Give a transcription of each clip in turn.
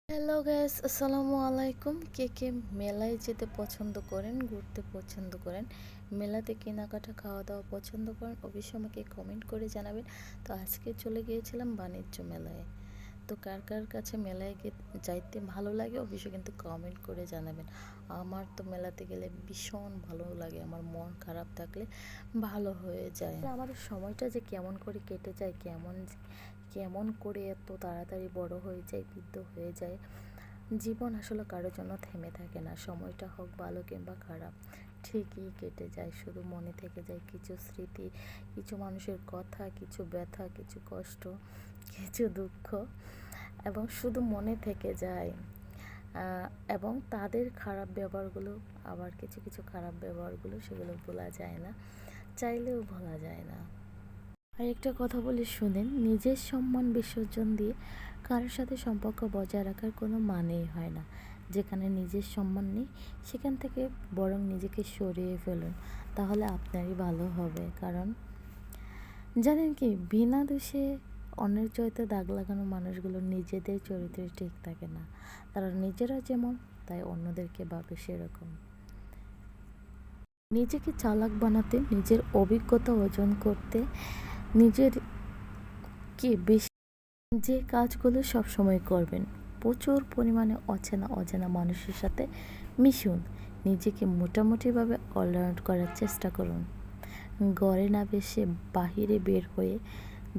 Hello guys, আসসালামু আলাইকুম। কে কে মেলায় যেতে পছন্দ করেন, ঘুরতে পছন্দ করেন, মেলাতে কেনাকাটা খাওয়া দাওয়া পছন্দ করেন, অবশ্যই আমাকে কমেন্ট করে জানাবেন। তো আজকে চলে গিয়েছিলাম বাণিজ্য মেলায়। তো কার কার কাছে মেলায় যাইতে ভালো লাগে অবশ্যই কিন্তু কমেন্ট করে জানাবেন। আমার তো মেলাতে গেলে ভীষণ ভালো লাগে, আমার মন খারাপ থাকলে ভালো হয়ে যায়। আমাদের সময়টা যে কেমন করে কেটে যায়, কেমন কেমন করে এত তাড়াতাড়ি বড় হয়ে যায়, বৃদ্ধ হয়ে যায়। জীবন আসলে কারোর জন্য থেমে থাকে না, সময়টা হোক ভালো কিংবা খারাপ ঠিকই কেটে যায়। শুধু মনে থেকে যায় কিছু স্মৃতি, কিছু মানুষের কথা, কিছু ব্যথা, কিছু কষ্ট, কিছু দুঃখ, এবং শুধু মনে থেকে যায়। এবং তাদের খারাপ ব্যবহারগুলো, আবার কিছু কিছু খারাপ ব্যবহারগুলো সেগুলো ভোলা যায় না, চাইলেও ভোলা যায় না। আর একটা কথা বলি শুনেন, নিজের সম্মান বিসর্জন দিয়ে কারোর সাথে সম্পর্ক বজায় রাখার কোনো মানেই হয় না। যেখানে নিজের সম্মান নেই সেখান থেকে বরং নিজেকে সরিয়ে ফেলুন, তাহলে আপনারই ভালো হবে। কারণ জানেন কি, বিনা দোষে অন্যের চরিত্রে দাগ লাগানো মানুষগুলো নিজেদের চরিত্রে ঠিক থাকে না। তারা নিজেরা যেমন, তাই অন্যদেরকে ভাবে সেরকম। নিজেকে চালাক বানাতে, নিজের অভিজ্ঞতা অর্জন করতে, নিজের কি বেশি যে কাজগুলো সবসময় করবেন, প্রচুর পরিমাণে অচেনা অজানা মানুষের সাথে মিশুন। নিজেকে মোটামুটিভাবে অলরাউন্ড করার চেষ্টা করুন। ঘরে না বেশে বাহিরে বের হয়ে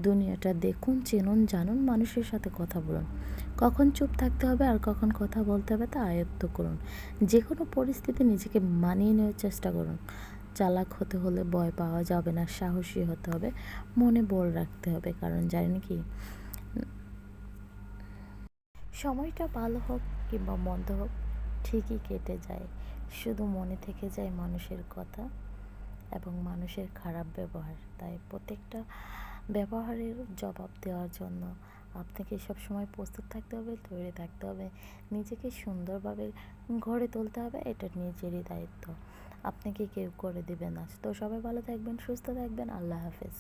দুনিয়াটা দেখুন, চিনুন, জানুন, মানুষের সাথে কথা বলুন। কখন চুপ থাকতে হবে আর কখন কথা বলতে হবে তা আয়ত্ত করুন। যে কোনো পরিস্থিতি নিজেকে মানিয়ে নেওয়ার চেষ্টা করুন। চালাক হতে হলে ভয় পাওয়া যাবে না, সাহসী হতে হবে, মনে বল রাখতে হবে। কারণ জানেন কি, সময়টা ভালো হোক কিংবা মন্দ হোক ঠিকই কেটে যায়। শুধু মনে থেকে যায় মানুষের কথা এবং মানুষের খারাপ ব্যবহার। তাই প্রত্যেকটা ব্যবহারের জবাব দেওয়ার জন্য আপনাকে সবসময় প্রস্তুত থাকতে হবে, তৈরি থাকতে হবে, নিজেকে সুন্দরভাবে গড়ে তুলতে হবে। এটা নিজেরই দায়িত্ব, আপনাকে কেউ করে দেবে না। তো সবাই ভালো থাকবেন, সুস্থ থাকবেন। আল্লাহ হাফেজ।